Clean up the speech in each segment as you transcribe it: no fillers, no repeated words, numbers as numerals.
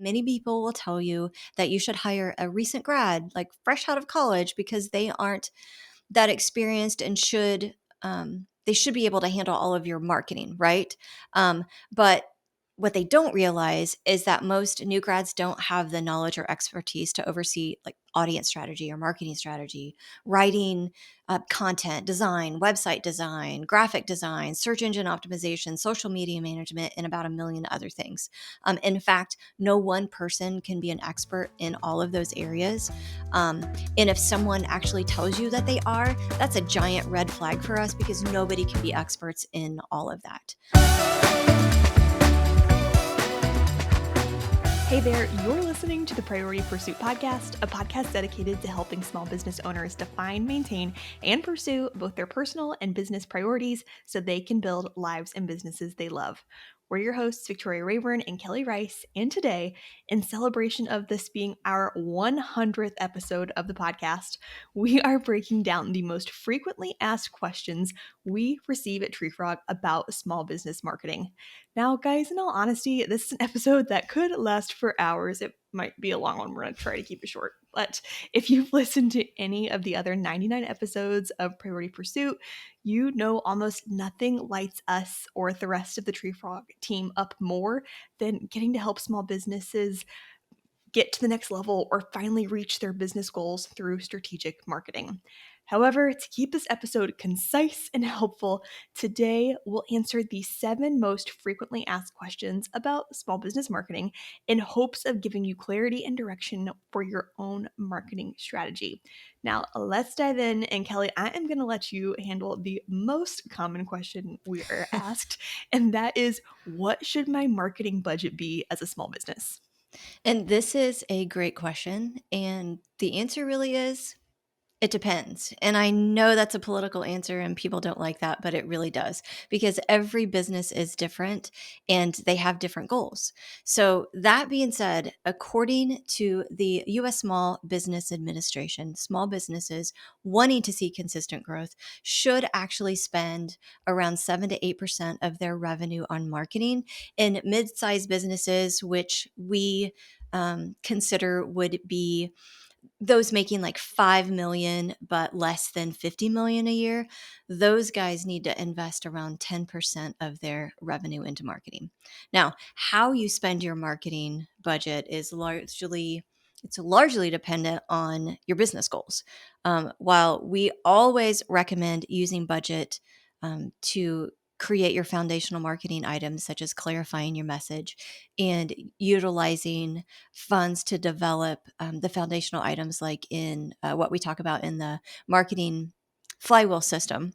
Many people will tell you that you should hire a recent grad, like fresh out of college, because they aren't that experienced and they should be able to handle all of your marketing, right? But what they don't realize is that most new grads don't have the knowledge or expertise to oversee like audience strategy or marketing strategy, writing content, design, website design, graphic design, search engine optimization, social media management, and about a million other things. In fact, no one person can be an expert in all of those areas. And if someone actually tells you that they are, that's a giant red flag for us because nobody can be experts in all of that. Hey there, you're listening to the Priority Pursuit Podcast, a podcast dedicated to helping small business owners define, maintain, and pursue both their personal and business priorities so they can build lives and businesses they love. We're your hosts, Victoria Rayburn and Kelly Rice, and today, in celebration of this being our 100th episode of the podcast, we are breaking down the most frequently asked questions we receive at Treefrog about small business marketing. Now, guys, in all honesty, this is an episode that could last for hours. It might be a long one. We're going to try to keep it short. But if you've listened to any of the other 99 episodes of Priority Pursuit, you know almost nothing lights us or the rest of the Treefrog team up more than getting to help small businesses get to the next level or finally reach their business goals through strategic marketing. However, to keep this episode concise and helpful, today we'll answer the 7 most frequently asked questions about small business marketing in hopes of giving you clarity and direction for your own marketing strategy. Now, let's dive in. And Kelly, I am going to let you handle the most common question we are asked, and that is, what should my marketing budget be as a small business? And this is a great question. And the answer really is it depends. And I know that's a political answer and people don't like that, but it really does because every business is different and they have different goals. So, that being said, according to the US Small Business Administration, small businesses wanting to see consistent growth should actually spend around 7 to 8% of their revenue on marketing, and mid-sized businesses, which we consider would be those making like 5 million but less than 50 million a year, those guys need to invest around 10% of their revenue into marketing. Now, how you spend your marketing budget is largely dependent on your business goals. While we always recommend using budget to create your foundational marketing items, such as clarifying your message and utilizing funds to develop the foundational items, like in what we talk about in the marketing flywheel system.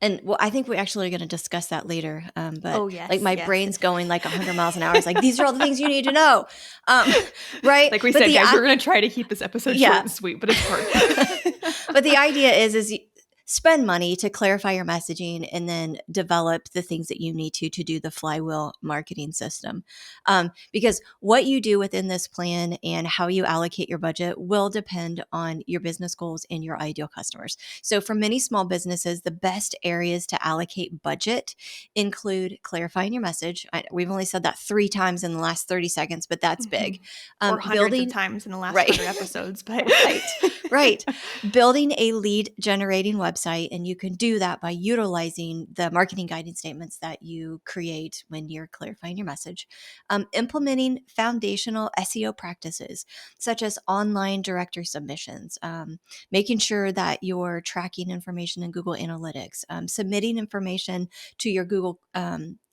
And well, I think we actually are going to discuss that later. But Oh, yes, like my yes. brain's going like 100 miles an hour. It's like, these are all the things you need to know. Right. Like we But said, guys, we're going to try to keep this episode short yeah. and sweet, but it's hard. But the idea is spend money to clarify your messaging and then develop the things that you need to do the flywheel marketing system. Because what you do within this plan and how you allocate your budget will depend on your business goals and your ideal customers. So for many small businesses, the best areas to allocate budget include clarifying your message. We've only said that 3 times in the last 30 seconds, but that's big. Or hundreds of times in the last 100 episodes. But right. Building a lead generating website, and you can do that by utilizing the marketing guidance statements that you create when you're clarifying your message. Implementing foundational SEO practices, such as online directory submissions, making sure that you're tracking information in Google Analytics, submitting information to your Google,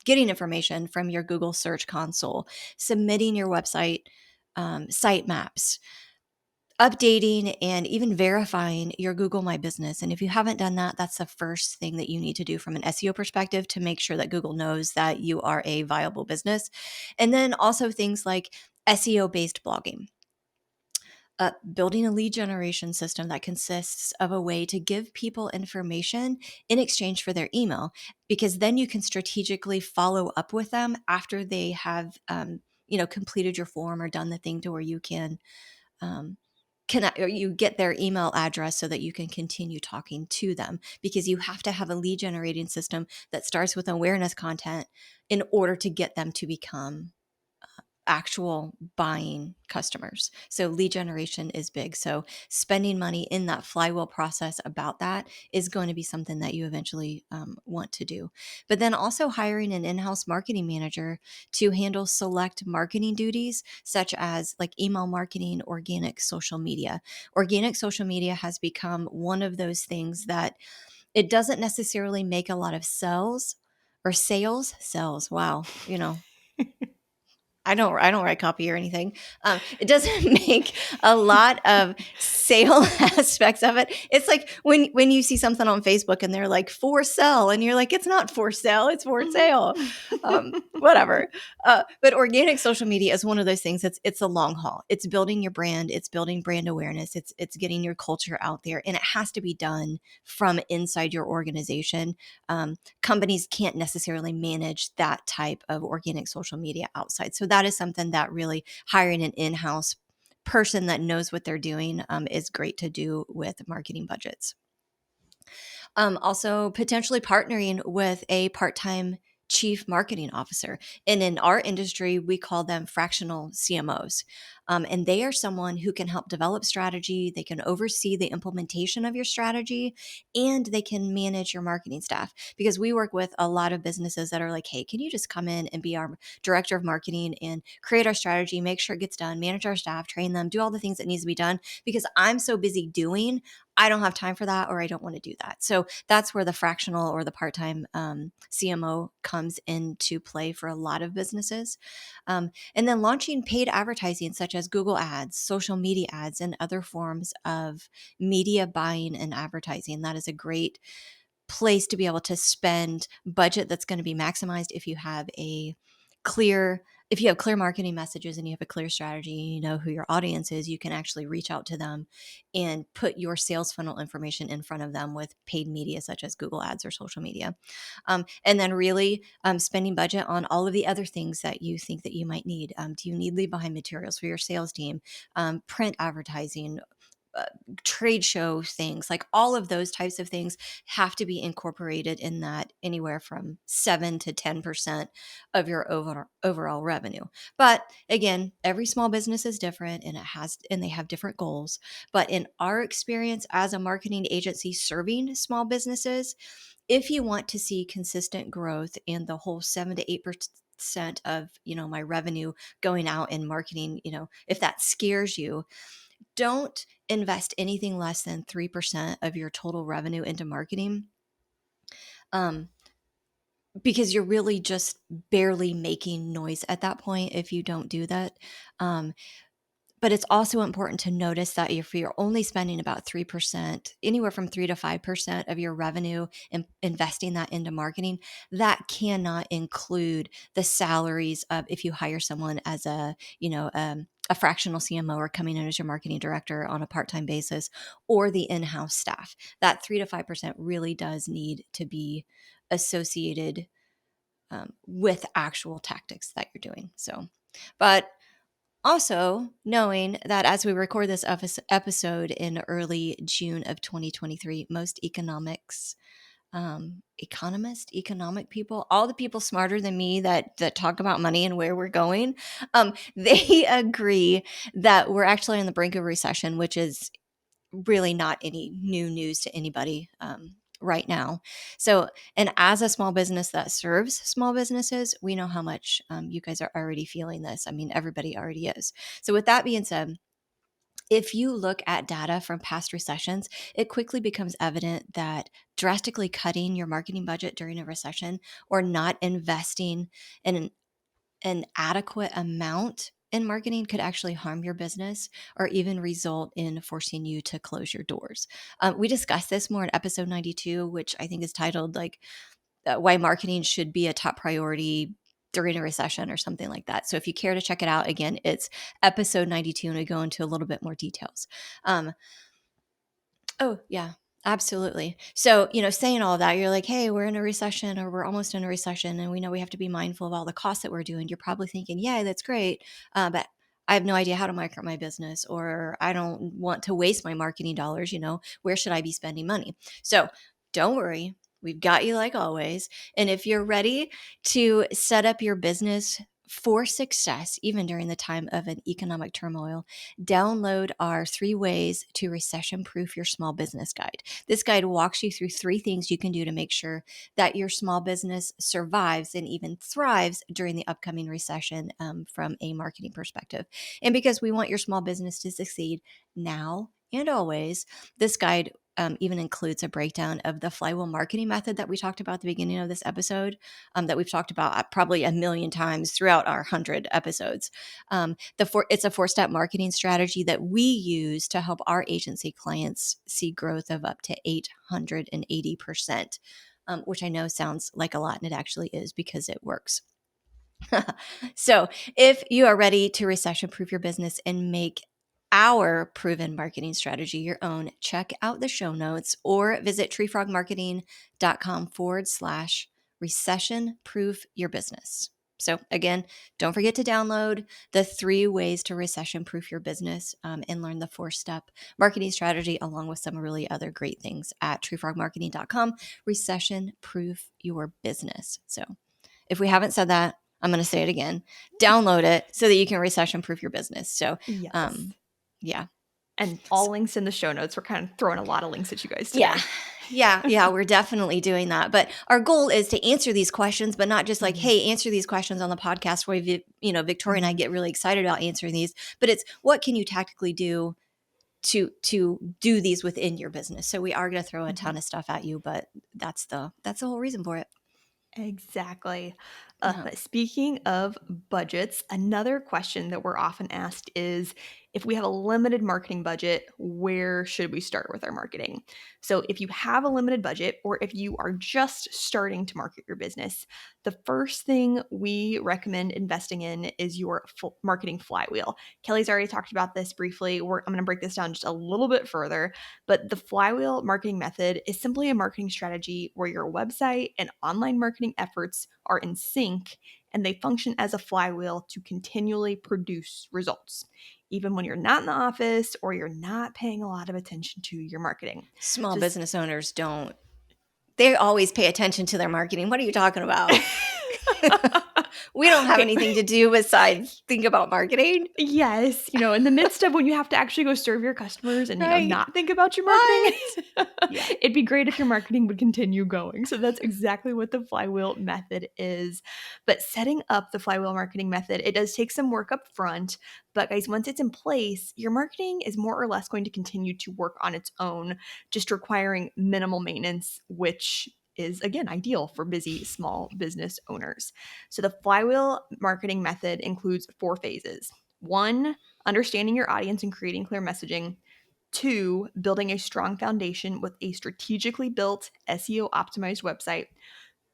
getting information from your Google Search Console, submitting your website sitemaps, updating and even verifying your Google My Business. And if you haven't done that, that's the first thing that you need to do from an SEO perspective to make sure that Google knows that you are a viable business. And then also things like SEO-based blogging. Building a lead generation system that consists of a way to give people information in exchange for their email, because then you can strategically follow up with them after they have completed your form or done the thing to where you can or you get their email address so that you can continue talking to them, because you have to have a lead generating system that starts with awareness content in order to get them to become actual buying customers. So lead generation is big. So spending money in that flywheel process about that is going to be something that you eventually want to do. But then also hiring an in-house marketing manager to handle select marketing duties, such as like email marketing, organic social media. Organic social media has become one of those things that it doesn't necessarily make a lot of sales. Wow. I don't write copy or anything. It doesn't make a lot of sale aspects of it. It's like when you see something on Facebook and they're like for sale, and you're like, it's not for sale, it's for sale. Whatever. But organic social media is one of those things. It's a long haul. It's building your brand. It's building brand awareness. It's getting your culture out there, and it has to be done from inside your organization. Companies can't necessarily manage that type of organic social media outside. So that is something that really hiring an in-house person that knows what they're doing is great to do with marketing budgets. Also, potentially partnering with a part-time chief marketing officer. And in our industry, we call them fractional CMOs. And they are someone who can help develop strategy, they can oversee the implementation of your strategy, and they can manage your marketing staff. Because we work with a lot of businesses that are like, hey, can you just come in and be our director of marketing and create our strategy, make sure it gets done, manage our staff, train them, do all the things that needs to be done? Because I'm so busy doing, I don't have time for that, or I don't want to do that. So that's where the fractional or the part-time CMO comes into play for a lot of businesses. And then launching paid advertising such as Google ads, social media ads, and other forms of media buying and advertising. That is a great place to be able to spend budget that's going to be maximized if you have clear clear marketing messages and you have a clear strategy, you know who your audience is, you can actually reach out to them and put your sales funnel information in front of them with paid media such as Google ads or social media. And then really spending budget on all of the other things that you think that you might need. Do you need leave behind materials for your sales team, print advertising, uh, trade show things, like all of those types of things have to be incorporated in that, anywhere from 7 to 10% of your overall revenue. But again, every small business is different, and they have different goals. But in our experience as a marketing agency serving small businesses, if you want to see consistent growth and the whole 7 to 8% of my revenue going out in marketing, if that scares you, don't invest anything less than 3% of your total revenue into marketing, um, because you're really just barely making noise at that point if you don't do that. Um, but it's also important to notice that if you're only spending about 3%, anywhere from 3 to 5% of your revenue, and investing that into marketing, that cannot include the salaries of, if you hire someone as a fractional CMO or coming in as your marketing director on a part-time basis, or the in-house staff. That 3 to 5% really does need to be associated with actual tactics that you're doing. So, but also, knowing that as we record this episode in early June of 2023, most economic people, all the people smarter than me that talk about money and where we're going, they agree that we're actually on the brink of recession, which is really not any new news to anybody right now. So, and as a small business that serves small businesses, we know how much you guys are already feeling this. I mean, everybody already is. So, with that being said, if you look at data from past recessions, it quickly becomes evident that drastically cutting your marketing budget during a recession, or not investing in an adequate amount in marketing, could actually harm your business or even result in forcing you to close your doors. We discussed this more in episode 92, which I think is titled like why marketing should be a top priority during a recession or something like that. So if you care to check it out, again, it's episode 92 and we go into a little bit more details. Um, Oh, yeah, absolutely. So, saying all of that, you're like, hey, we're in a recession, or we're almost in a recession, and we know we have to be mindful of all the costs that we're doing. You're probably thinking, yeah, that's great. But I have no idea how to market my business, or I don't want to waste my marketing dollars. Where should I be spending money? So don't worry. We've got you like always. And if you're ready to set up your business for success, even during the time of an economic turmoil, download our 3 ways to recession proof your small business guide. This guide walks you through 3 things you can do to make sure that your small business survives and even thrives during the upcoming recession, from a marketing perspective. And because we want your small business to succeed now and always, this guide even includes a breakdown of the flywheel marketing method that we talked about at the beginning of this episode, that we've talked about probably a million times throughout our 100 episodes. It's a 4-step marketing strategy that we use to help our agency clients see growth of up to 880%, which I know sounds like a lot, and it actually is because it works. So, if you are ready to recession proof your business and make our proven marketing strategy your own, check out the show notes or visit treefrogmarketing.com/recession proof your business. So, again, don't forget to download the 3 ways to recession proof your business, and learn the 4-step marketing strategy along with some really other great things at treefrogmarketing.com/recession proof your business. So, if we haven't said that, I'm going to say it again. Download it so that you can recession proof your business. So, Yes. yeah. And all links in the show notes. We're kind of throwing a lot of links at you guys Yeah. today. Yeah, we're definitely doing that. But our goal is to answer these questions, but not just like, Mhm. hey, answer these questions on the podcast where, Victoria and I Mhm. get really excited about answering these, but it's what can you tactically do to do these within your business. So we are going to throw a ton Mhm. of stuff at you, but that's the whole reason for it. Exactly. Yeah. Speaking of budgets, another question that we're often asked is if we have a limited marketing budget, where should we start with our marketing? So, if you have a limited budget or if you are just starting to market your business, the first thing we recommend investing in is your marketing flywheel. Kelly's already talked about this briefly. I'm going to break this down just a little bit further. But the flywheel marketing method is simply a marketing strategy where your website and online marketing efforts are in sync and they function as a flywheel to continually produce results, even when you're not in the office or you're not paying a lot of attention to your marketing. Small Just business owners they always pay attention to their marketing. What are you talking about? We don't have okay. anything to do besides think about marketing. Yes, in the midst of when you have to actually go serve your customers and, Right. not think about your marketing, What? Yeah. it'd be great if your marketing would continue going. So that's exactly what the flywheel method is. But setting up the flywheel marketing method, it does take some work up front. But guys, once it's in place, your marketing is more or less going to continue to work on its own, just requiring minimal maintenance, which is again ideal for busy small business owners. So the flywheel marketing method includes 4 phases. 1, understanding your audience and creating clear messaging. 2, building a strong foundation with a strategically built SEO optimized website.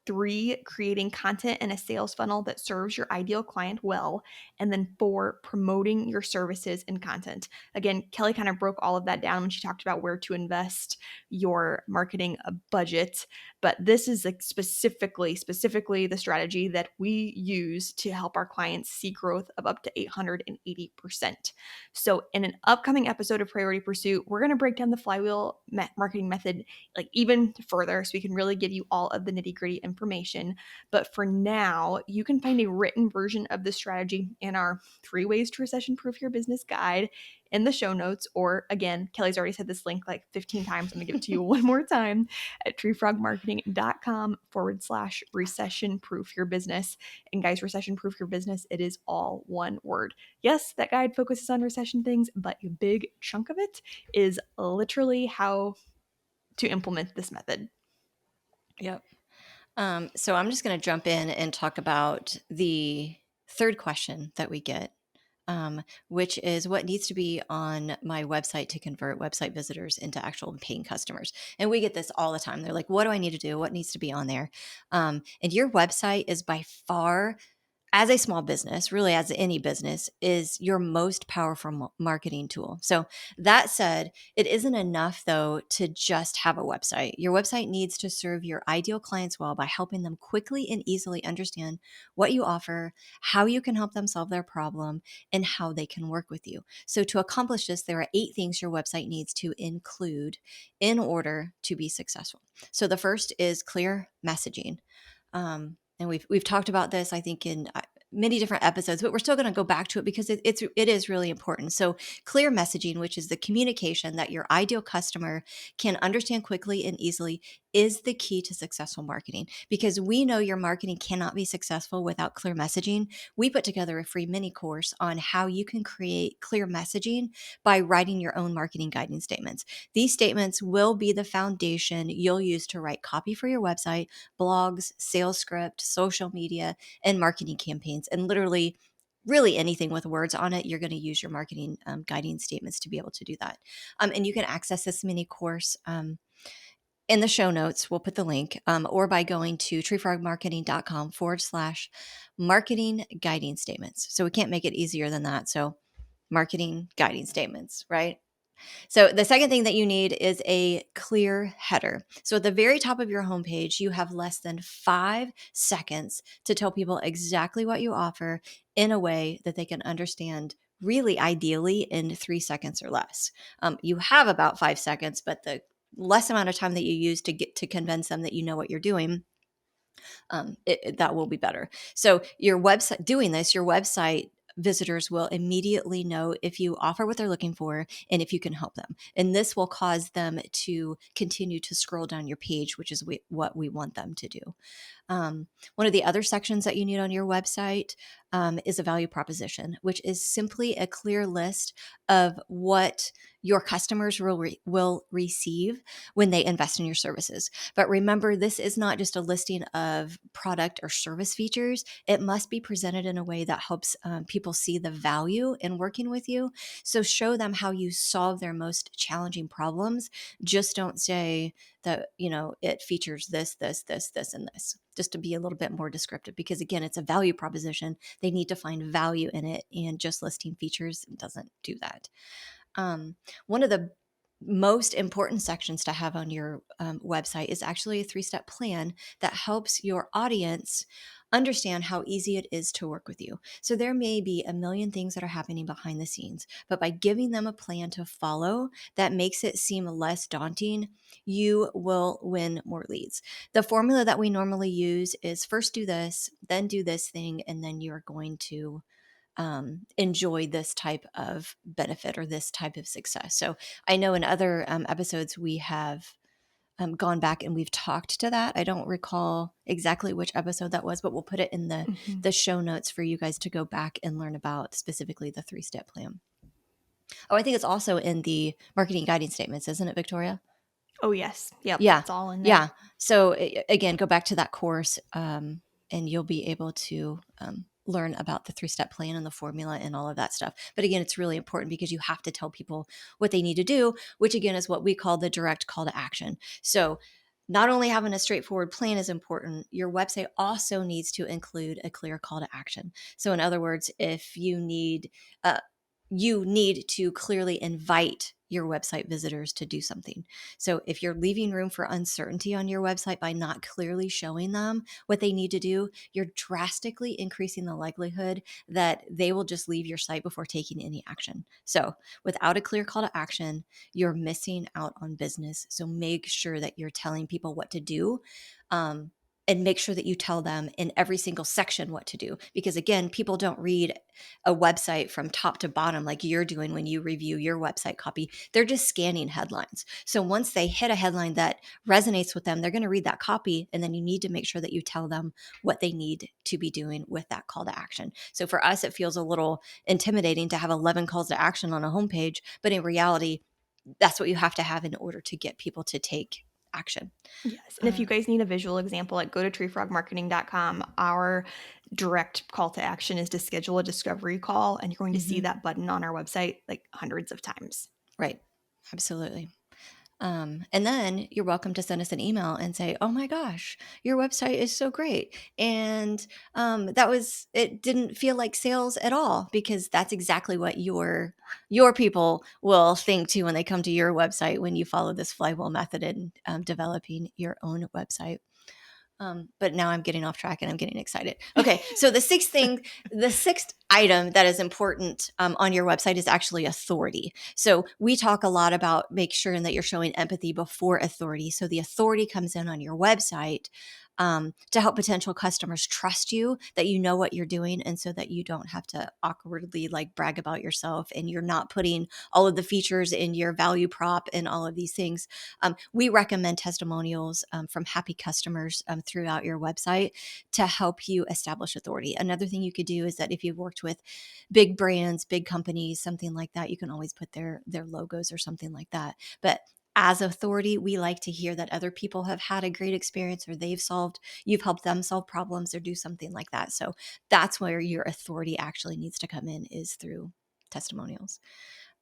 3, creating content and a sales funnel that serves your ideal client well. And then 4, promoting your services and content. Again, Kelly kind of broke all of that down when she talked about where to invest your marketing budget. But this is like specifically the strategy that we use to help our clients see growth of up to 880%. So in an upcoming episode of Priority Pursuit, we're going to break down the flywheel marketing method like even further so we can really give you all of the nitty-gritty information. But for now, you can find a written version of the strategy in our 3 ways to recession proof your business guide in the show notes, or again, Kelly's already said this link like 15 times. I'm gonna give it to you one more time at treefrogmarketing.com/recession proof your business. And guys, recession proof your business, it is all one word. Yes, that guide focuses on recession things, but a big chunk of it is literally how to implement this method. Yep. So I'm just going to jump in and talk about the third question that we get, which is what needs to be on my website to convert website visitors into actual paying customers. And we get this all the time. They're like, what do I need to do? What needs to be on there? And your website is by far, as a small business, really as any business, is your most powerful marketing tool. So that said, it isn't enough though to just have a website. Your website needs to serve your ideal clients well by helping them quickly and easily understand what you offer, how you can help them solve their problem, and how they can work with you. So to accomplish this, there are 8 things your website needs to include in order to be successful. So the first is clear messaging. And we've talked about this, I think, in many different episodes, but we're still going to go back to it because it is really important. So clear messaging, which is the communication that your ideal customer can understand quickly and easily, is the key to successful marketing, because we know your marketing cannot be successful without clear messaging. We put together a free mini course on how you can create clear messaging by writing your own marketing guiding statements. These statements will be the foundation you'll use to write copy for your website, blogs, sales script, social media, and marketing campaigns. And literally, really anything with words on it, you're going to use your marketing guiding statements to be able to do that. And you can access this mini course in the show notes. We'll put the link, or by going to treefrogmarketing.com/marketing guiding statements. So we can't make it easier than that. So marketing guiding statements, right? So the second thing that you need is a clear header. So at the very top of your homepage, you have less than 5 seconds to tell people exactly what you offer in a way that they can understand, really ideally in 3 seconds or less. You have about 5 seconds, but the less amount of time that you use to get to convince them that you know what you're doing, that will be better. So your website, doing this, your website visitors will immediately know if you offer what they're looking for and if you can help them. And this will cause them to continue to scroll down your page, which is what we want them to do. One of the other sections that you need on your website is a value proposition, which is simply a clear list of what your customers will receive when they invest in your services. But remember, this is not just a listing of product or service features. It must be presented in a way that helps people see the value in working with you. So show them how you solve their most challenging problems. Just don't say that, it features this, this, this, this, and this, just to be a little bit more descriptive, because again, it's a value proposition. They need to find value in it, and just listing features doesn't do that. One of the most important sections to have on your website is actually a 3-step plan that helps your audience understand how easy it is to work with you. So there may be a million things that are happening behind the scenes, but by giving them a plan to follow that makes it seem less daunting, you will win more leads. The formula that we normally use is first do this, then do this thing, and then you're going to enjoy this type of benefit or this type of success. So I know in other episodes we have gone back and we've talked to that. I don't recall exactly which episode that was, but we'll put it in the show notes for you guys to go back and learn about specifically the 3-step plan. Oh, I think it's also in the marketing guiding statements, isn't it, Victoria? Oh, yes. Yep. Yeah. It's all in there. Yeah. So again, go back to that course and you'll be able to learn about the 3-step plan and the formula and all of that stuff. But again, it's really important because you have to tell people what they need to do, which again is what we call the direct call to action. So not only having a straightforward plan is important, your website also needs to include a clear call to action. So in other words, if you need to clearly invite your website visitors to do something. So if you're leaving room for uncertainty on your website by not clearly showing them what they need to do, you're drastically increasing the likelihood that they will just leave your site before taking any action. So without a clear call to action, you're missing out on business. So make sure that you're telling people what to do. And make sure that you tell them in every single section what to do. Because again, people don't read a website from top to bottom like you're doing when you review your website copy. They're just scanning headlines. So once they hit a headline that resonates with them, they're going to read that copy. And then you need to make sure that you tell them what they need to be doing with that call to action. So for us, it feels a little intimidating to have 11 calls to action on a homepage. But in reality, that's what you have to have in order to get people to take action. Yes. And if you guys need a visual example, go to treefrogmarketing.com. Our direct call to action is to schedule a discovery call, and you're going to see that button on our website like hundreds of times. Right. Absolutely. And then you're welcome to send us an email and say, oh my gosh, your website is so great. And it didn't feel like sales at all, because that's exactly what your people will think too when they come to your website when you follow this flywheel method in developing your own website. But now I'm getting off track and I'm getting excited. Okay, so the sixth item that is important on your website is actually authority. So we talk a lot about make sure that you're showing empathy before authority. So the authority comes in on your website to help potential customers trust you, that you know what you're doing, and so that you don't have to awkwardly like brag about yourself and you're not putting all of the features in your value prop and all of these things. We recommend testimonials from happy customers throughout your website to help you establish authority. Another thing you could do is that if you've worked with big brands, big companies, something like that, you can always put their logos or something like that. But as authority, we like to hear that other people have had a great experience, or you've helped them solve problems or do something like that. So that's where your authority actually needs to come in, is through testimonials.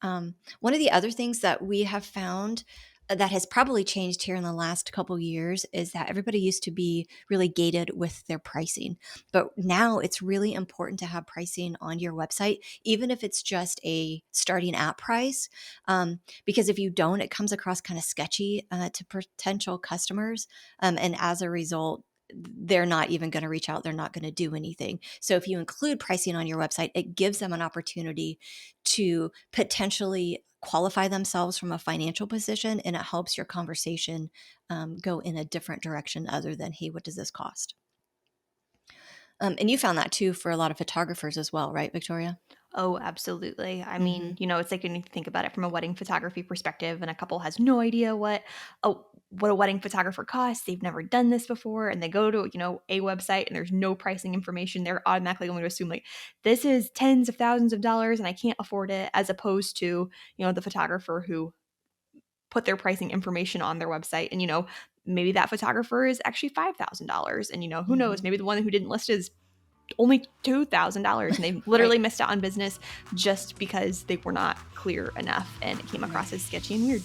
One of the other things that we have found that has probably changed here in the last couple years is that everybody used to be really gated with their pricing, but now it's really important to have pricing on your website, even if it's just a starting at price, because if you don't, it comes across kind of sketchy to potential customers, and as a result, they're not even going to reach out. They're not going to do anything. So if you include pricing on your website, it gives them an opportunity to potentially qualify themselves from a financial position, and it helps your conversation go in a different direction other than, hey, what does this cost? And you found that too for a lot of photographers as well, right, Victoria? Oh, absolutely. I Mm-hmm. mean, it's like when you think about it from a wedding photography perspective, and a couple has no idea what a wedding photographer costs. They've never done this before, and they go to, a website and there's no pricing information. They're automatically going to assume like this is tens of thousands of dollars and I can't afford it, as opposed to, the photographer who put their pricing information on their website, and maybe that photographer is actually $5,000, and who knows, Mm-hmm. maybe the one who didn't list is only $2,000, and they Right. literally missed out on business just because they were not clear enough and it came Right. across as sketchy and weird.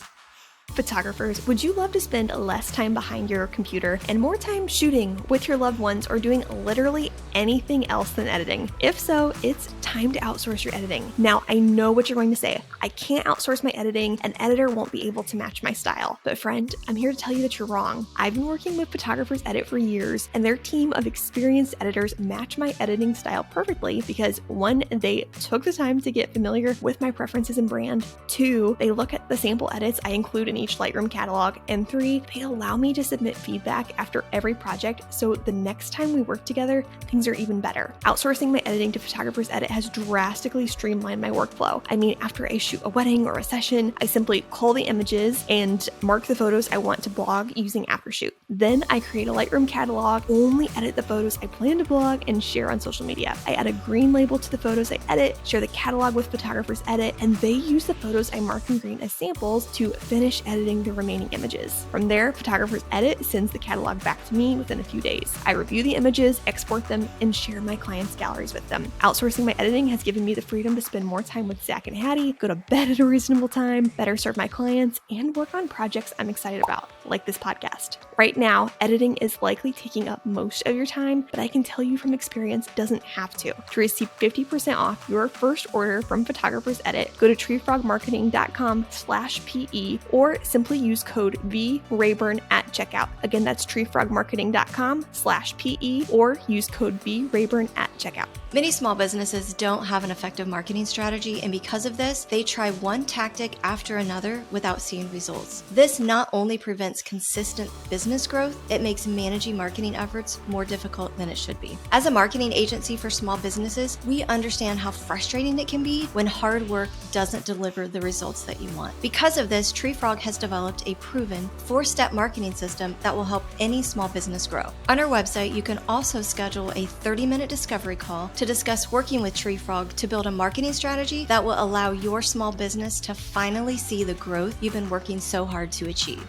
Photographers, would you love to spend less time behind your computer and more time shooting with your loved ones or doing literally anything else than editing? If so, it's time to outsource your editing. Now, I know what you're going to say. I can't outsource my editing. An editor won't be able to match my style. But friend, I'm here to tell you that you're wrong. I've been working with Photographers Edit for years, and their team of experienced editors match my editing style perfectly because 1, they took the time to get familiar with my preferences and brand. 2, they look at the sample edits I include in each Lightroom catalog. And 3, they allow me to submit feedback after every project, so the next time we work together, things are even better. Outsourcing my editing to Photographers Edit has drastically streamlined my workflow. I mean, after I shoot a wedding or a session, I simply cull the images and mark the photos I want to blog using Aftershoot. Then I create a Lightroom catalog, only edit the photos I plan to blog and share on social media. I add a green label to the photos I edit, share the catalog with Photographers Edit, and they use the photos I mark in green as samples to finish editing the remaining images. From there, Photographers Edit sends the catalog back to me within a few days. I review the images, export them, and share my clients' galleries with them. Outsourcing my editing has given me the freedom to spend more time with Zach and Hattie, go to bed at a reasonable time, better serve my clients, and work on projects I'm excited about, like this podcast. Right now, editing is likely taking up most of your time, but I can tell you from experience, it doesn't have to. To receive 50% off your first order from Photographers Edit, go to treefrogmarketing.com/PE or simply use code VRayburn at checkout. Again, that's treefrogmarketing.com/PE or use code VRayburn at checkout. Many small businesses don't have an effective marketing strategy, and because of this, they try one tactic after another without seeing results. This not only prevents consistent business growth, it makes managing marketing efforts more difficult than it should be. As a marketing agency for small businesses, we understand how frustrating it can be when hard work doesn't deliver the results that you want. Because of this, Treefrog has developed a proven 4-step marketing system that will help any small business grow. On our website, you can also schedule a 30-minute discovery call to discuss working with Treefrog to build a marketing strategy that will allow your small business to finally see the growth you've been working so hard to achieve.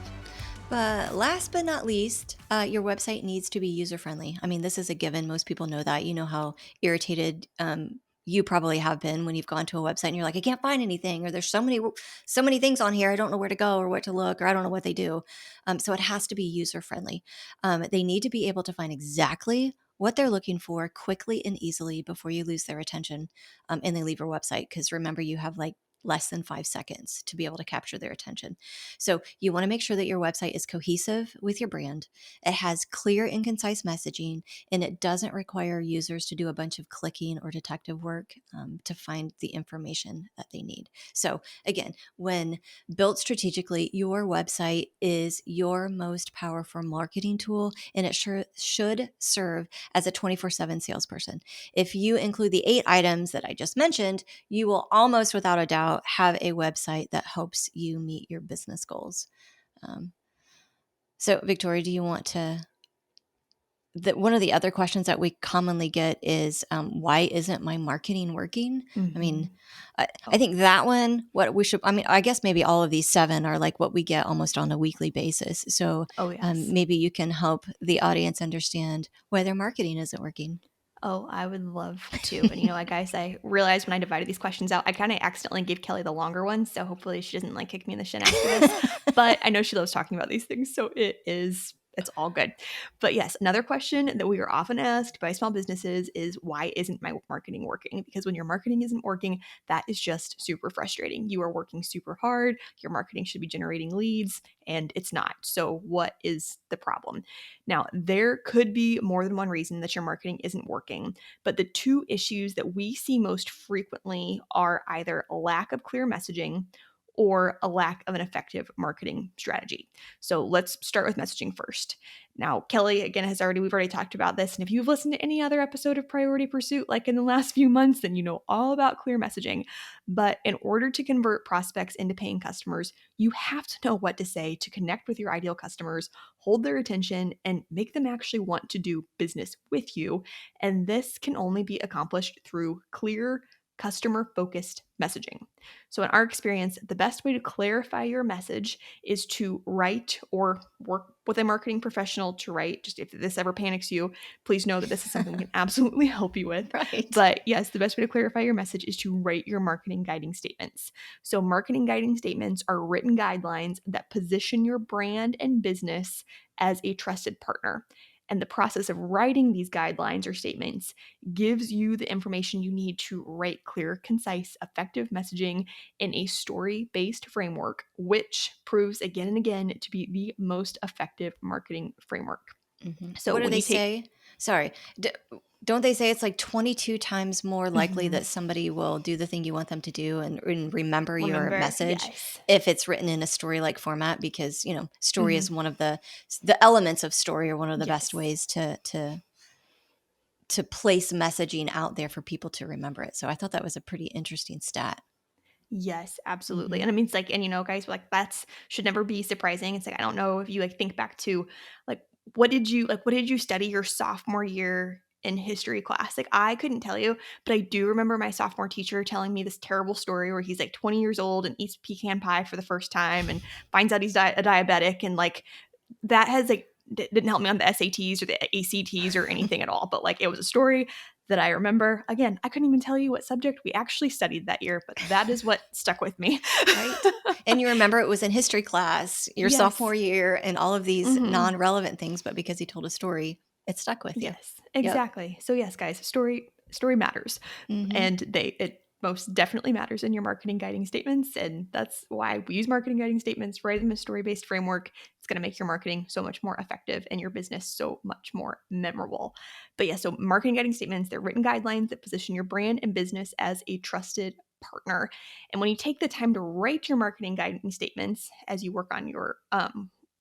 But last but not least, your website needs to be user-friendly. I mean, this is a given. Most people know that. You know how irritated you probably have been when you've gone to a website and you're like, I can't find anything, or there's so many things on here. I don't know where to go or what to look, or I don't know what they do. So it has to be user-friendly. They need to be able to find exactly what they're looking for quickly and easily before you lose their attention and they leave your website. Because remember, you have like less than 5 seconds to be able to capture their attention. So you want to make sure that your website is cohesive with your brand. It has clear and concise messaging, and it doesn't require users to do a bunch of clicking or detective work to find the information that they need. So again, when built strategically, your website is your most powerful marketing tool, and it sure should serve as a 24/7 salesperson. If you include the 8 items that I just mentioned, you will almost without a doubt have a website that helps you meet your business goals. Um, so, Victoria, do you want to? One of the other questions that we commonly get is, why isn't my marketing working? I mean, Mm-hmm. I think that one, what we should, I mean, I guess maybe all of these 7 are like what we get almost on a weekly basis. So Oh, yes. maybe you can help the audience understand why their marketing isn't working. Oh, I would love to. And like guys, I realized when I divided these questions out, I kind of accidentally gave Kelly the longer ones. So hopefully she doesn't like kick me in the shin after this. But I know she loves talking about these things. So it's all good. But yes, another question that we are often asked by small businesses is, why isn't my marketing working? Because when your marketing isn't working, that is just super frustrating. You are working super hard. Your marketing should be generating leads and it's not. So what is the problem? Now, there could be more than one reason that your marketing isn't working, but the 2 issues that we see most frequently are either a lack of clear messaging or a lack of an effective marketing strategy. So let's start with messaging first. Now, Kelly, again, we've already talked about this. And if you've listened to any other episode of Priority Pursuit, like in the last few months, then you know all about clear messaging. But in order to convert prospects into paying customers, you have to know what to say to connect with your ideal customers, hold their attention, and make them actually want to do business with you. And this can only be accomplished through clear, customer focused messaging. So, in our experience, the best way to clarify your message is to write or work with a marketing professional to write. Just if this ever panics you, please know that this is something we can absolutely help you with. Right. But yes, the best way to clarify your message is to write your marketing guiding statements. So, marketing guiding statements are written guidelines that position your brand and business as a trusted partner. And the process of writing these guidelines or statements gives you the information you need to write clear, concise, effective messaging in a story based framework, which proves again and again to be the most effective marketing framework. So What do when they you take, say? Sorry. Don't they say it's like 22 times more likely Mhm. that somebody will do the thing you want them to do and remember your Remember, message yes. if it's written in a story-like format? Because, story Mhm. is one of the elements of story are one of the best Yes. ways to place messaging out there for people to remember it. So I thought that was a pretty interesting stat. Yes, absolutely. Mhm. And I mean, it's like, and guys, like that's should never be surprising. It's like, I don't know if you like think back to like, what did you study your sophomore year in history class? Like, I couldn't tell you, but I do remember my sophomore teacher telling me this terrible story where he's like 20 years old and eats pecan pie for the first time and finds out he's a diabetic. And like, that has like, didn't help me on the SATs or the ACTs or anything at all. But like, it was a story that I remember. Again, I couldn't even tell you what subject we actually studied that year, but that is what stuck with me. Right? And you remember it was in history class your Yes. sophomore year and all of these Hmm. non-relevant things, but because he told a story, it stuck with you. Yes, Yep. exactly. So yes, guys, story matters. Mhm. And it most definitely matters in your marketing guiding statements. And that's why we use marketing guiding statements, write them a story-based framework. It's going to make your marketing so much more effective and your business so much more memorable. But yeah, so marketing guiding statements, they're written guidelines that position your brand and business as a trusted partner. And when you take the time to write your marketing guiding statements as you work on your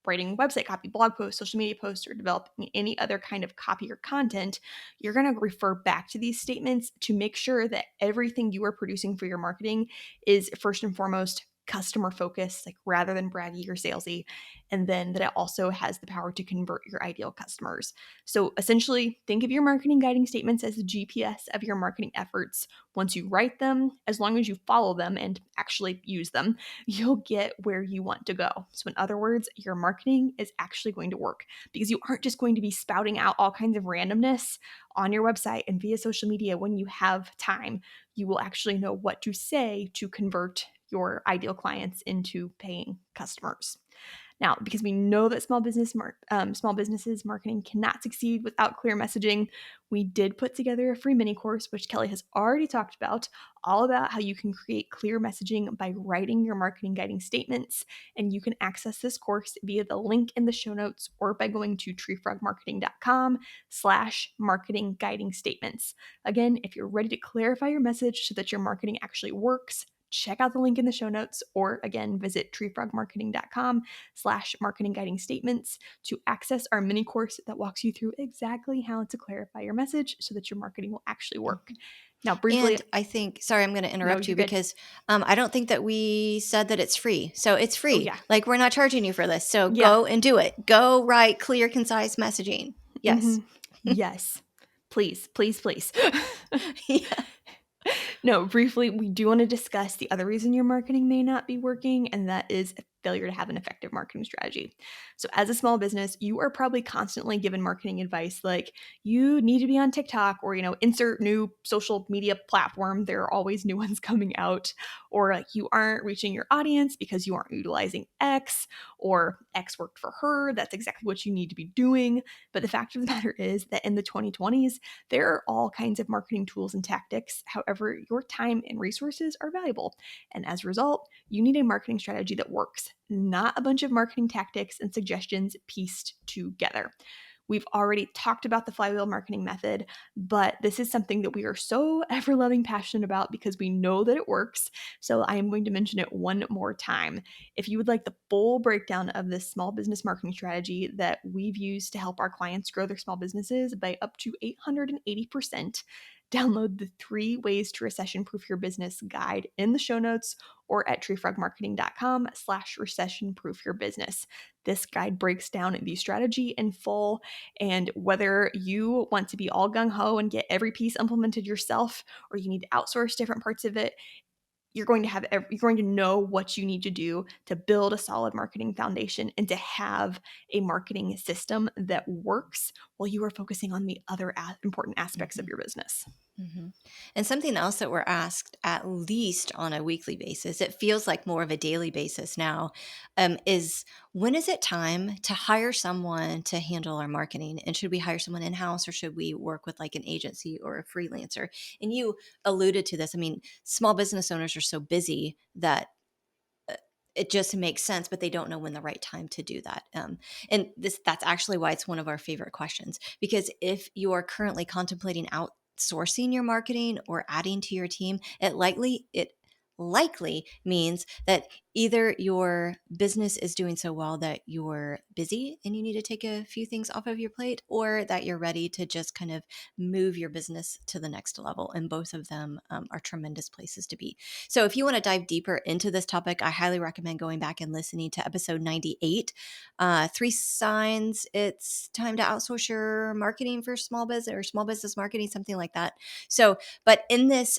writing website copy, blog posts, social media posts, or developing any other kind of copy or content, you're going to refer back to these statements to make sure that everything you are producing for your marketing is first and foremost customer focused, like rather than braggy or salesy, and then that it also has the power to convert your ideal customers. So essentially, think of your marketing guiding statements as the GPS of your marketing efforts. Once you write them, as long as you follow them and actually use them, you'll get where you want to go. So, in other words, your marketing is actually going to work because you aren't just going to be spouting out all kinds of randomness on your website and via social media when you have time. You will actually know what to say to convert your ideal clients into paying customers. Now, because we know that small businesses marketing cannot succeed without clear messaging, we did put together a free mini course, which Kelly has already talked about, all about how you can create clear messaging by writing your marketing guiding statements. And you can access this course via the link in the show notes or by going to treefrogmarketing.com/marketing guiding statements. Again, if you're ready to clarify your message so that your marketing actually works, check out the link in the show notes, or again, visit treefrogmarketing.com/marketing guiding statements to access our mini course that walks you through exactly how to clarify your message so that your marketing will actually work. Mhm. Now, briefly, And I think, sorry, I'm going to no, interrupt you're you good. because I don't think that we said that it's free. So it's Oh, free. yeah. Like we're not charging you for this. So Yeah. go and do it. Go write clear, concise messaging. Mm-hmm. Yes. Yes. Please, please, please. Yeah. No, briefly, we do want to discuss the other reason your marketing may not be working, and that is a failure to have an effective marketing strategy. So, as a small business, you are probably constantly given marketing advice like you need to be on TikTok or, insert new social media platform. There are always new ones coming out. Or like you aren't reaching your audience because you aren't utilizing X, or X worked for her. That's exactly what you need to be doing. But the fact of the matter is that in the 2020s, there are all kinds of marketing tools and tactics. However, your time and resources are valuable. And as a result, you need a marketing strategy that works, not a bunch of marketing tactics and suggestions pieced together. We've already talked about the flywheel marketing method, but this is something that we are so ever loving passionate about because we know that it works. So I am going to mention it one more time. If you would like the full breakdown of this small business marketing strategy that we've used to help our clients grow their small businesses by up to 880%, download the 3 ways to recession proof your business guide in the show notes or at treefrogmarketing.com/recession proof your business. This guide breaks down the strategy in full, and whether you want to be all gung ho and get every piece implemented yourself, or you need to outsource different parts of it, you're going to know what you need to do to build a solid marketing foundation and to have a marketing system that works while you are focusing on the other important aspects of Mhm. your business. Mhm. And something else that we're asked at least on a weekly basis, it feels like more of a daily basis now, is when is it time to hire someone to handle our marketing? And should we hire someone in house or should we work with like an agency or a freelancer? And you alluded to this. I mean, small business owners are so busy that uh, it just makes sense, but they don't know when the right time to do that. And that's actually why it's one of our favorite questions, because if you are currently contemplating outsourcing your marketing or adding to your team, it likely means that either your business is doing so well that you're busy and you need to take a few things off of your plate, or that you're ready to just kind of move your business to the next level. And both of them are tremendous places to be. So if you want to dive deeper into this topic, I highly recommend going back and listening to episode 98, 3 signs it's time to outsource your marketing for small business or small business marketing, something like that. So, but in this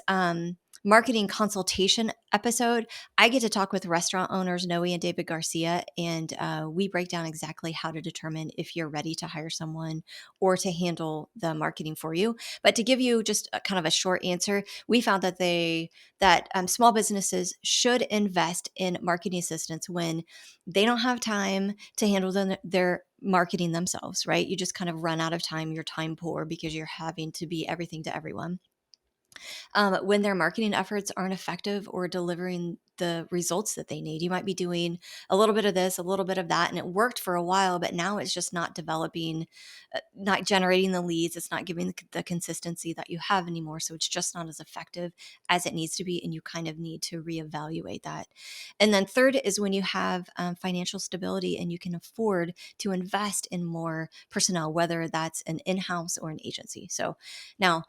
marketing consultation episode, I get to talk with restaurant owners Noe and David Garcia, and we break down exactly how to determine if you're ready to hire someone or to handle the marketing for you. But to give you just a, kind of a short answer, we found that small businesses should invest in marketing assistants when they don't have time to handle their marketing themselves, right? You just kind of run out of time, you're time poor because you're having to be everything to everyone. When their marketing efforts aren't effective or delivering the results that they need. You might be doing a little bit of this, a little bit of that, and it worked for a while, but now it's just not developing, not generating the leads. It's not giving the consistency that you have anymore. So it's just not as effective as it needs to be. And you kind of need to reevaluate that. And then third is when you have financial stability and you can afford to invest in more personnel, whether that's an in-house or an agency. So now,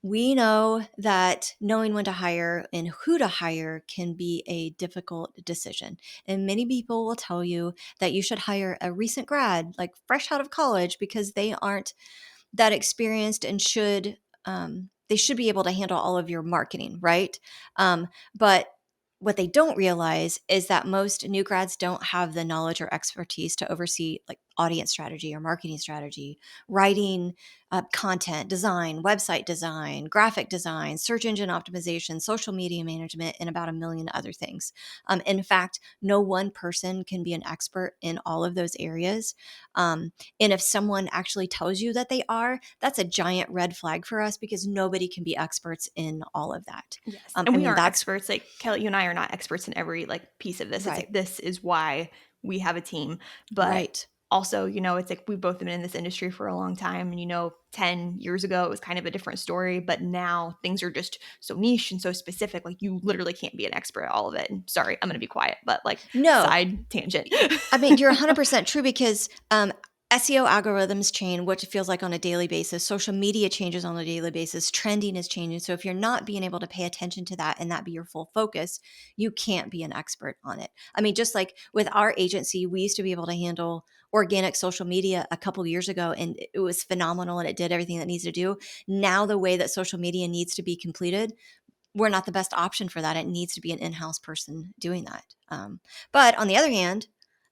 we know that knowing when to hire and who to hire can be a difficult decision. And many people will tell you that you should hire a recent grad, like fresh out of college, because they aren't that experienced and they should be able to handle all of your marketing, right? But what they don't realize is that most new grads don't have the knowledge or expertise to oversee like audience strategy or marketing strategy, writing content, design, website design, graphic design, search engine optimization, social media management, and about a million other things. In fact, no one person can be an expert in all of those areas. And if someone actually tells you that they are, that's a giant red flag for us because nobody can be experts in all of that. Yes. And I we mean, aren't that's experts. Like Kelly, you and I are not experts in every like piece of this. It's right, like this is why we have a team. But right. also, it's like we've both been in this industry for a long time. And 10 years ago it was kind of a different story, but now things are just so niche and so specific. Like you literally can't be an expert at all of it. And sorry, I'm gonna be quiet, but like No, side tangent. I mean, you're 100% true because SEO algorithms change, what it feels like on a daily basis. Social media changes on a daily basis. Trending is changing. So if you're not being able to pay attention to that and that be your full focus, you can't be an expert on it. I mean, just like with our agency, we used to be able to handle organic social media a couple years ago and it was phenomenal and it did everything that needs to do. Now the way that social media needs to be completed, we're not the best option for that. It needs to be an in-house person doing that. But on the other hand,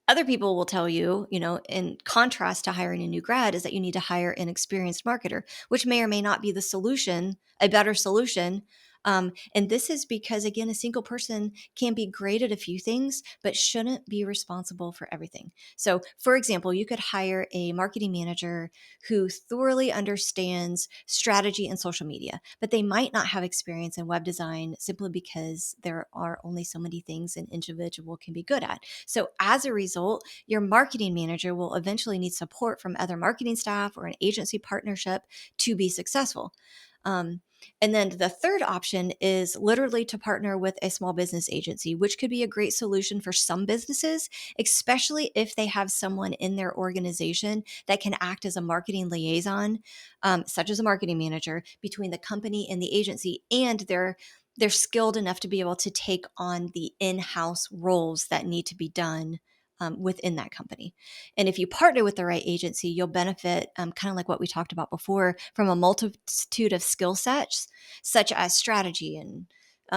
other people will tell you, in contrast to hiring a new grad, is that you need to hire an experienced marketer, which may or may not be the solution, a better solution. And this is because, again, a single person can be great at a few things, but shouldn't be responsible for everything. So, for example, you could hire a marketing manager who thoroughly understands strategy and social media, but they might not have experience in web design simply because there are only so many things an individual can be good at. So as a result, your marketing manager will eventually need support from other marketing staff or an agency partnership to be successful. Um, and then the third option is literally to partner with a small business agency, which could be a great solution for some businesses, especially if they have someone in their organization that can act as a marketing liaison, such as a marketing manager between the company and the agency, and they're skilled enough to be able to take on the in-house roles that need to be done within that company. And if you partner with the right agency, you'll benefit, kind of like what we talked about before, from a multitude of skill sets, such as strategy and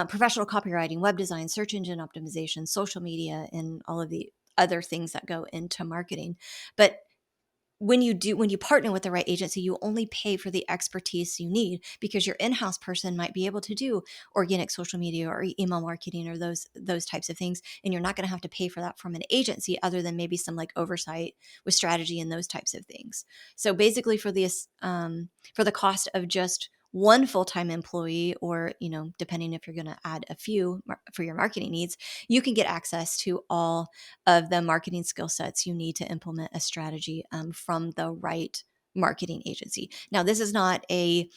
professional copywriting, web design, search engine optimization, social media, and all of the other things that go into marketing. But when you partner with the right agency, you only pay for the expertise you need because your in-house person might be able to do organic social media or email marketing or those types of things, and you're not going to have to pay for that from an agency other than maybe some like oversight with strategy and those types of things. So basically for this for the cost of just one full-time employee, or depending if you're going to add a few for your marketing needs, you can get access to all of the marketing skill sets you need to implement a strategy from the right marketing agency. Now, this is not a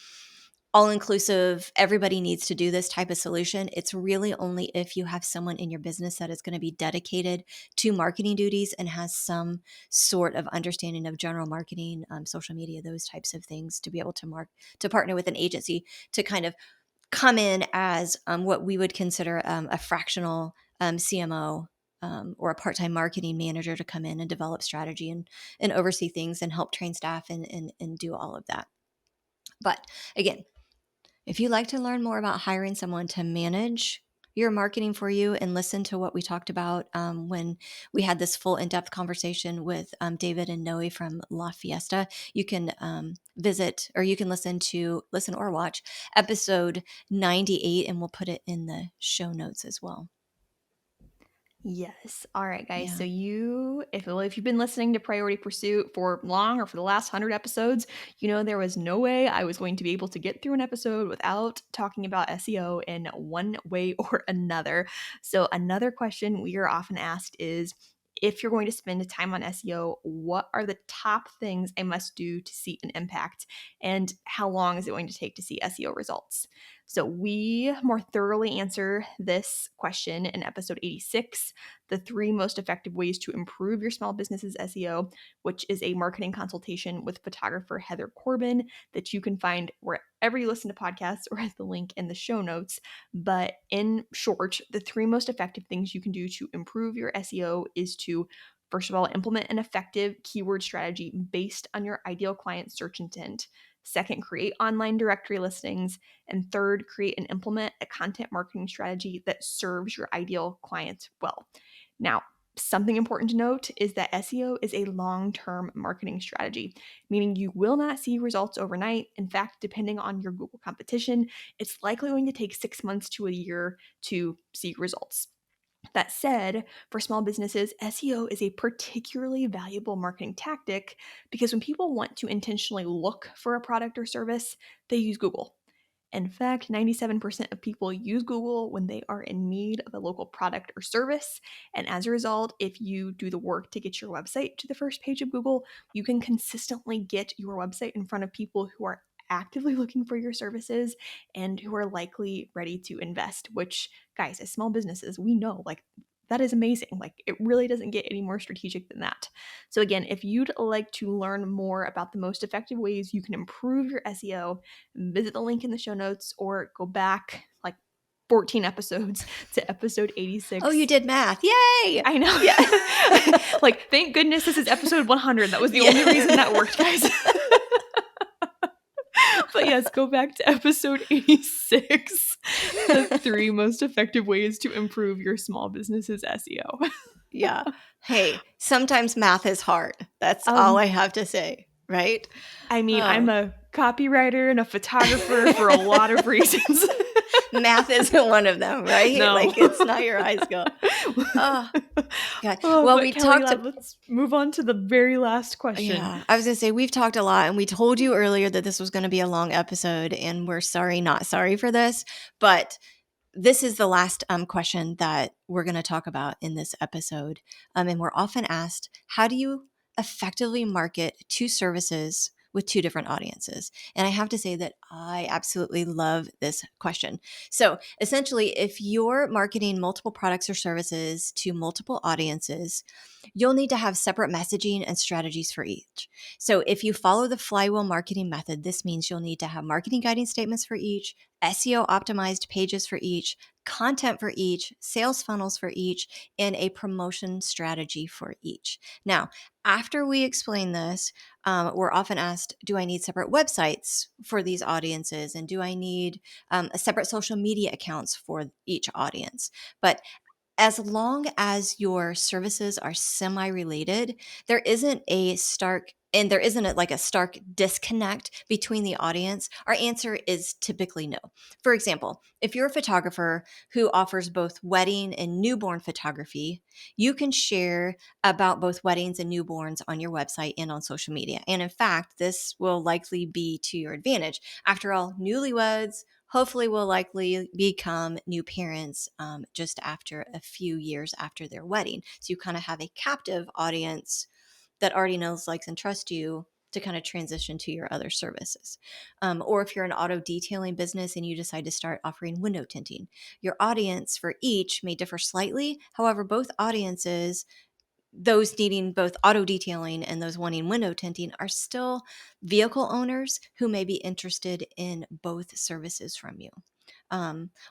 all-inclusive, everybody needs to do this type of solution. It's really only if you have someone in your business that is going to be dedicated to marketing duties and has some sort of understanding of general marketing, social media, those types of things, to be able to partner with an agency to kind of come in as what we would consider a fractional CMO, or a part-time marketing manager to come in and develop strategy and oversee things and help train staff and do all of that. But again, if you'd like to learn more about hiring someone to manage your marketing for you and listen to what we talked about when we had this full in-depth conversation with David and Noe from La Fiesta, you can visit, or you can listen or watch episode 98, and we'll put it in the show notes as well. Yes. All right, guys. Yeah. So if you've been listening to Priority Pursuit for long or for the last 100 episodes, there was no way I was going to be able to get through an episode without talking about SEO in one way or another. So another question we are often asked is, if you're going to spend time on SEO, what are the top things I must do to see an impact? And how long is it going to take to see SEO results? So we more thoroughly answer this question in episode 86, the 3 most effective ways to improve your small business's SEO, which is a marketing consultation with photographer Heather Corbin that you can find wherever you listen to podcasts or at the link in the show notes. But in short, the 3 most effective things you can do to improve your SEO is to, first of all, implement an effective keyword strategy based on your ideal client search intent. Second, create online directory listings. And third, create and implement a content marketing strategy that serves your ideal clients well. Now, Something important to note is that SEO is a long-term marketing strategy, meaning you will not see results overnight. In fact, depending on your Google competition, it's likely going to take 6 months to a year to see results. That said, for small businesses, SEO is a particularly valuable marketing tactic because when people want to intentionally look for a product or service, they use Google. In fact, 97% of people use Google when they are in need of a local product or service. And as a result, if you do the work to get your website to the first page of Google, you can consistently get your website in front of people who are actively looking for your services and who are likely ready to invest, which, guys, as small businesses, we know like that is amazing. Like it really doesn't get any more strategic than that. So again, if you'd like to learn more about the most effective ways you can improve your SEO, visit the link in the show notes or go back like 14 episodes to episode Oh, you 86. did math. Yay! I Yeah. know. Like, thank goodness this is episode 100. That was the Yeah. only reason that worked, guys. But yes, go back to episode 86, the 3 most effective ways to improve your small business's SEO. Yeah. Hey, sometimes math is hard. That's all Um, I have to say, right? I mean, I'm Oh. a copywriter and a photographer for a lot of reasons. Math isn't one of them, right? No. Like it's not your high school. Oh, God. Oh, Well, but we Kelly, talked. let's move on to the very last question. Yeah, I was gonna say we've talked a lot, and we told you earlier that this was going to be a long episode, and we're sorry, not sorry for this, but this is the last question that we're going to talk about in this episode. And we're often asked, how do you effectively market two services with two different audiences? And I have to say that I absolutely love this question. So essentially, if you're marketing multiple products or services to multiple audiences, you'll need to have separate messaging and strategies for each. So if you follow the flywheel marketing method, this means you'll need to have marketing guiding statements for each, SEO optimized pages for each, content for each, sales funnels for each, and a promotion strategy for each. Now, after we explain this, we're often asked, do I need separate websites for these audiences? And do I need a separate social media accounts for each audience? But as long as your services are semi-related, there isn't a stark and there isn't like a stark disconnect between the audience. Our answer is typically no. For example, if you're a photographer who offers both wedding and newborn photography, you can share about both weddings and newborns on your website and on social media. And in fact, this will likely be to your advantage. After all, newlyweds hopefully will likely become new parents just after a few years after their wedding. So you kind of have a captive audience that already knows, likes, and trusts you to kind of transition to your other services. Or if you're an auto detailing business and you decide to start offering window tinting, your audience for each may differ slightly. However, both audiences, those needing both auto detailing and those wanting window tinting, are still vehicle owners who may be interested in both services from you.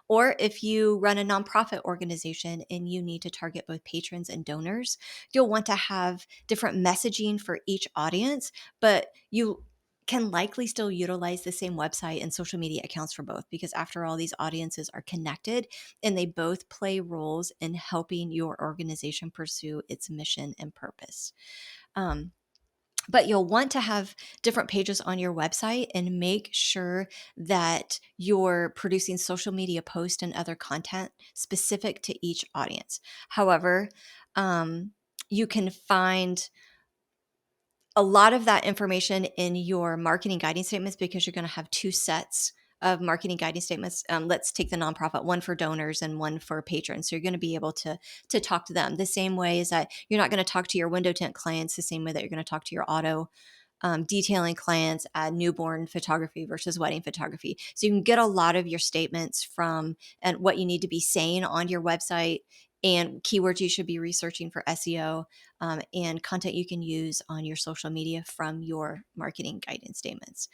Or if you run a nonprofit organization and you need to target both patrons and donors, you'll want to have different messaging for each audience, but you can likely still utilize the same website and social media accounts for both, because after all, these audiences are connected and they both play roles in helping your organization pursue its mission and purpose. But you'll want to have different pages on your website and make sure that you're producing social media posts and other content specific to each audience. However, you can find a lot of that information in your marketing guiding statements, because you're going to have two sets of marketing guiding statements. Let's take the nonprofit, one for donors and one for patrons. So you're going to be able to talk to them the same way as that you're not going to talk to your window tint clients the same way that you're going to talk to your auto detailing clients at newborn photography versus wedding photography. So you can get a lot of your statements from and what you need to be saying on your website and keywords you should be researching for SEO, and content you can use on your social media from your marketing guidance statements.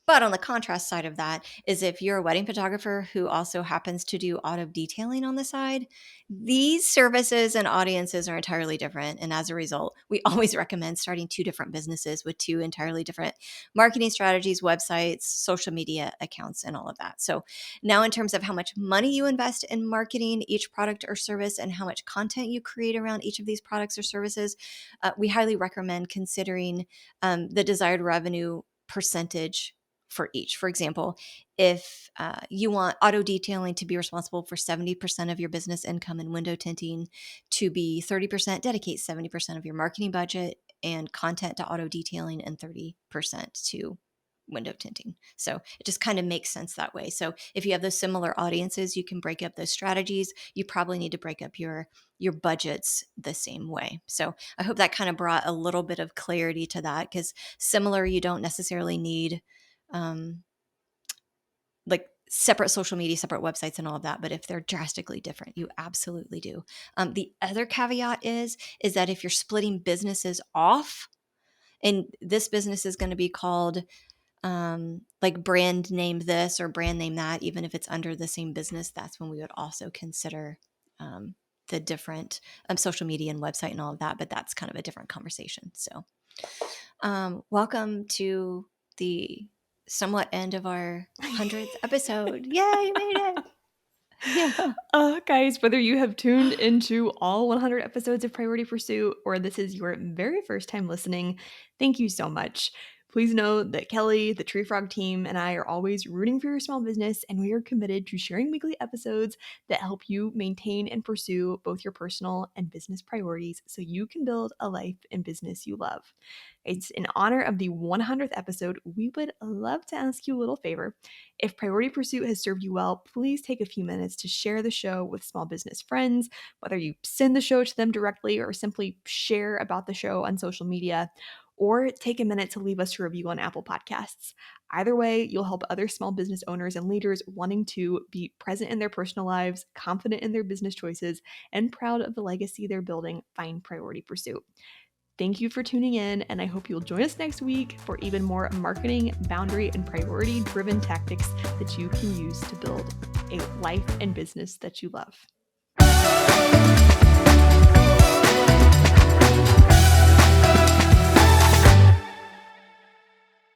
But on the contrast side of that is if you're a wedding photographer who also happens to do auto detailing on the side, these services and audiences are entirely different. And as a result, we always recommend starting two different businesses with two entirely different marketing strategies, websites, social media accounts, and all of that. So now in terms of how much money you invest in marketing each product or service and how much content you create around each of these products or services, we highly recommend considering the desired revenue percentage for each. For example, if you want auto detailing to be responsible for 70% of your business income and window tinting to be 30%, dedicate 70% of your marketing budget and content to auto detailing and 30% to window tinting. So it just kind of makes sense that way. So if you have those similar audiences, you can break up those strategies. You probably need to break up your budgets the same way. So I hope that kind of brought a little bit of clarity to that, because similar, you don't necessarily need um, like separate social media, separate websites, and all of that. But if they're drastically different, you absolutely do. The other caveat is that if you're splitting businesses off, and this business is going to be called like brand name this or brand name that, even if it's under the same business, that's when we would also consider the different social media and website and all of that. But that's kind of a different conversation. So welcome to the somewhat end of our 100th episode. Yay, made it. Yeah. Guys, whether you have tuned into all 100 episodes of Priority Pursuit or this is your very first time listening, thank you so much. Please know that Kelly, the Treefrog team, and I are always rooting for your small business, and we are committed to sharing weekly episodes that help you maintain and pursue both your personal and business priorities so you can build a life and business you love. It's in honor of the 100th episode, we would love to ask you a little favor. If Priority Pursuit has served you well, please take a few minutes to share the show with small business friends, whether you send the show to them directly or simply share about the show on social media, or take a minute to leave us a review on Apple Podcasts. Either way, you'll help other small business owners and leaders wanting to be present in their personal lives, confident in their business choices, and proud of the legacy they're building find Priority Pursuit. Thank you for tuning in, and I hope you'll join us next week for even more marketing, boundary, and priority-driven tactics that you can use to build a life and business that you love.